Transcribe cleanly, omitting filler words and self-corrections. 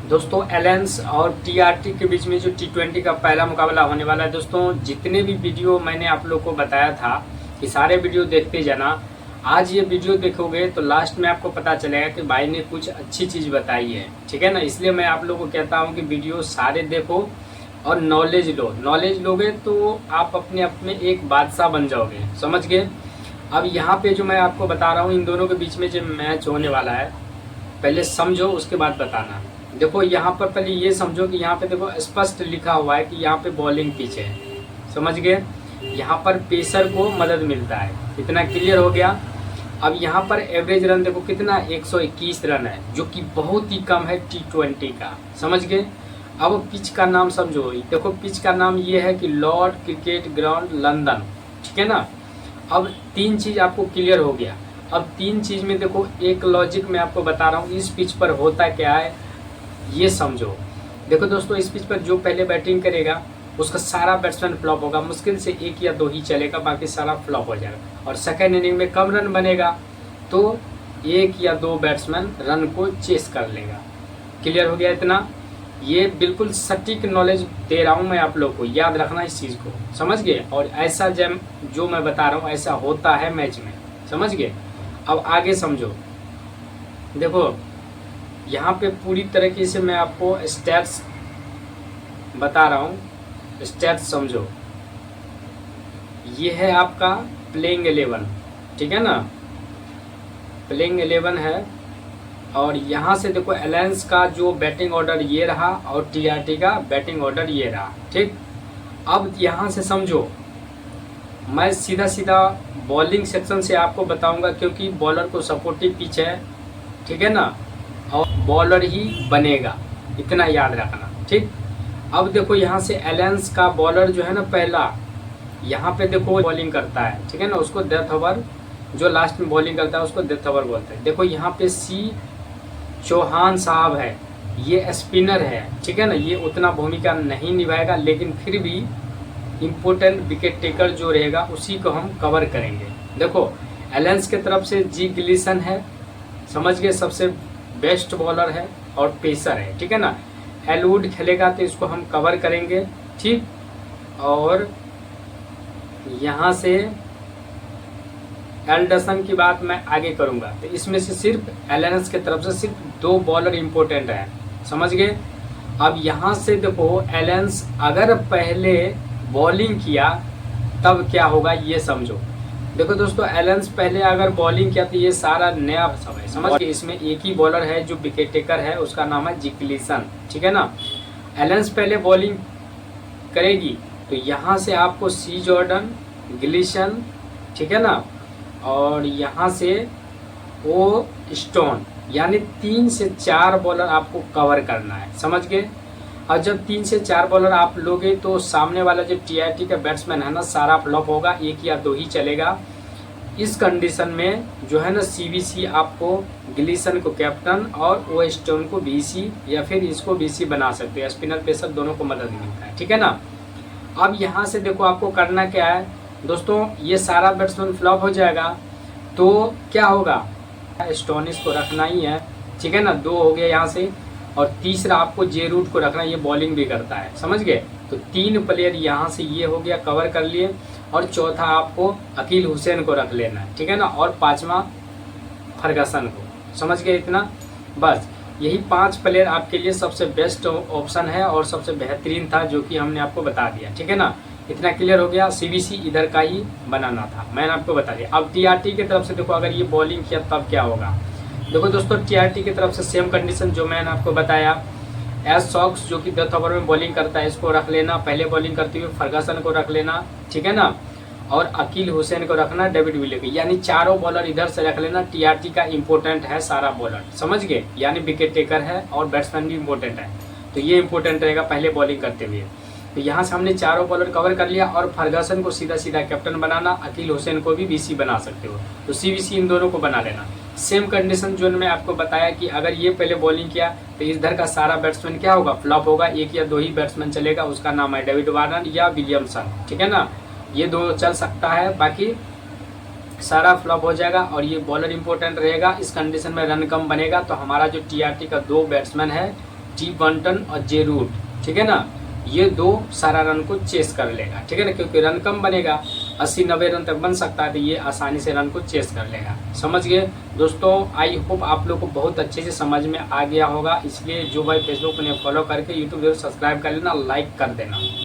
दोस्तों एलेंस और टीआरटी के बीच में जो टी20 का पहला मुकाबला होने वाला है। दोस्तों जितने भी वीडियो मैंने आप लोग को बताया था कि सारे वीडियो देखते जाना। आज ये वीडियो देखोगे तो लास्ट में आपको पता चलेगा कि भाई ने कुछ अच्छी चीज़ बताई है, ठीक है ना। इसलिए मैं आप लोग को कहता हूँ कि वीडियो सारे देखो और नॉलेज लो। नॉलेज लोगे तो आप अपने आप में एक बादशाह बन जाओगे, समझ गए। अब यहाँ पे जो मैं आपको बता रहा हूँ, इन दोनों के बीच में जो मैच होने वाला है, पहले समझो उसके बाद बताना। देखो यहाँ पर पहले ये समझो कि यहाँ पे देखो स्पष्ट लिखा हुआ है कि यहाँ पे बॉलिंग पिच है, समझ गए। यहाँ पर पेसर को मदद मिलता है, इतना क्लियर हो गया। अब यहाँ पर एवरेज रन देखो कितना 121 रन है, जो कि बहुत ही कम है टी20 का, समझ गए। अब पिच का नाम समझो। देखो पिच का नाम ये है कि लॉर्ड क्रिकेट ग्राउंड लंदन, ठीक है ना। अब तीन चीज़ आपको क्लियर हो गया। अब तीन चीज़ में देखो एक लॉजिक मैं आपको बता रहा हूँ, इस पिच पर होता क्या है ये समझो। देखो दोस्तों, इस पिच पर जो पहले बैटिंग करेगा उसका सारा बैट्समैन फ्लॉप होगा, मुश्किल से एक या दो ही चलेगा, बाकी सारा फ्लॉप हो जाएगा। और सेकेंड इनिंग में कम रन बनेगा तो एक या दो बैट्समैन रन को चेस कर लेगा। क्लियर हो गया इतना। ये बिल्कुल सटीक नॉलेज दे रहा हूँ मैं आप लोग को, याद रखना इस चीज़ को, समझ गए। और ऐसा जो मैं बता रहा हूँ ऐसा होता है मैच में, समझ गए। अब आगे समझो। देखो यहाँ पे पूरी तरीके से मैं आपको स्टैट्स बता रहा हूँ, स्टैट्स समझो। ये है आपका प्लेइंग 11, ठीक है ना, प्लेइंग 11 है। और यहाँ से देखो एलेंस का जो बैटिंग ऑर्डर ये रहा और टीआरटी का बैटिंग ऑर्डर ये रहा, ठीक। अब यहाँ से समझो, मैं सीधा सीधा बॉलिंग सेक्शन से आपको बताऊंगा, क्योंकि बॉलर को सपोर्टिव पिच है, ठीक है ना, और बॉलर ही बनेगा, इतना याद रखना, ठीक। अब देखो यहाँ से एलेंस का बॉलर जो है ना पहला, यहाँ पे देखो बॉलिंग करता है, ठीक है ना, उसको डेथ ओवर, जो लास्ट में बॉलिंग करता है उसको डेथ ओवर बोलते हैं। देखो यहाँ पे सी चौहान साहब है, ये स्पिनर है, ठीक है ना, ये उतना भूमिका नहीं निभाएगा, लेकिन फिर भी इम्पोर्टेंट विकेट टेकर जो रहेगा उसी को हम कवर करेंगे। देखो एलेंस के तरफ से जी गिलीसन है, समझ गए, सबसे बेस्ट बॉलर है और पेसर है, ठीक है ना। एलवुड खेलेगा तो इसको हम कवर करेंगे, ठीक। और यहाँ से एल्डरसन की बात मैं आगे करूँगा, तो इसमें से सिर्फ एलेंस के तरफ से सिर्फ दो बॉलर इम्पोर्टेंट है, समझ गए। अब यहाँ से देखो एलेंस अगर पहले बॉलिंग किया तब क्या होगा ये समझो। देखो दोस्तों, एलेंस पहले अगर बॉलिंग किया तो ये सारा नया समय, समझ गए। इसमें एक ही बॉलर है जो विकेट टेकर है, उसका नाम है जिकलिसन, ठीक है ना। एलेंस पहले बॉलिंग करेगी तो यहाँ से आपको सी जॉर्डन, गिलिसन, ठीक है ना, और यहाँ से ओ स्टोन, यानी 3 से 4 बॉलर आपको कवर करना है, समझ गए। और जब 3 से 4 बॉलर आप लोगे तो सामने वाला जो टीआरटी का बैट्समैन है ना सारा फ्लॉप होगा, एक या दो ही चलेगा। इस कंडीशन में जो है ना सीबीसी आपको गिलीसन को कैप्टन और ओ स्टोन को बीसी या फिर इसको बीसी बना सकते हैं, स्पिनर पेसर दोनों को मदद मिलता है, ठीक है ना। अब यहाँ से देखो आपको करना क्या है दोस्तों, ये सारा बैट्समैन फ्लॉप हो जाएगा तो क्या होगा, स्टोनिस को रखना ही है, ठीक है ना, 2 हो गया यहाँ से। और तीसरा आपको जे रूट को रखना, ये बॉलिंग भी करता है, समझ गए। तो 3 प्लेयर यहाँ से ये हो गया, कवर कर लिए। और चौथा आपको अकील हुसैन को रख लेना है, ठीक है ना, और 5वां फर्गसन को, समझ गए इतना। बस यही 5 प्लेयर आपके लिए सबसे बेस्ट ऑप्शन है और सबसे बेहतरीन था, जो कि हमने आपको बता दिया, ठीक है ना। इतना क्लियर हो गया। सीबीसी इधर का ही बनाना था, मैंने आपको बता दिया। अब टीआरटी की तरफ से देखो अगर ये बॉलिंग किया तब क्या होगा। देखो दोस्तों, टीआरटी की तरफ से सेम कंडीशन जो मैंने आपको बताया, एस सॉक्स जो कि डेथ ओवर में बॉलिंग करता है इसको रख लेना, पहले बॉलिंग करते हुए फर्गसन को रख लेना, ठीक है ना, और अकील हुसैन को रखना, डेविड विले को, यानी चारों बॉलर इधर से रख लेना। टीआरटी का इंपॉर्टेंट है सारा बॉलर, समझ गए, यानी विकेट टेकर है और बैट्समैन भी इंपॉर्टेंट है, तो ये इंपॉर्टेंट रहेगा पहले बॉलिंग करते हुए। तो यहाँ से हमने चारों बॉलर कवर कर लिया। और फर्गसन को सीधा सीधा कैप्टन बनाना, अकील हुसैन को भी बीसी बना सकते हो, तो सीबीसी इन दोनों को बना लेना। सेम कंडीशन जो मैं आपको बताया कि अगर ये पहले बॉलिंग किया तो इधर का सारा बैट्समैन क्या होगा, फ्लॉप होगा, एक या दो ही बैट्समैन चलेगा, उसका नाम है डेविड वार्नर या विलियमसन, ठीक है ना, ये दो चल सकता है, बाकी सारा फ्लॉप हो जाएगा। और ये बॉलर इंपॉर्टेंट रहेगा, इस कंडीशन में रन कम बनेगा, तो हमारा जो टीआरटी का 2 बैट्समैन है टी बंटन और जे रूट, ठीक है ना, ये 2 सारा रन को चेस कर लेगा, ठीक है ना, क्योंकि रन कम बनेगा, 80-90 रन तक बन सकता है, तो ये आसानी से रन को चेस कर लेगा। समझ गए दोस्तों? आई होप आप लोग को बहुत अच्छे से समझ में आ गया होगा। इसलिए जो भाई फेसबुक पे फॉलो करके यूट्यूब जरूर सब्सक्राइब कर लेना, लाइक कर देना।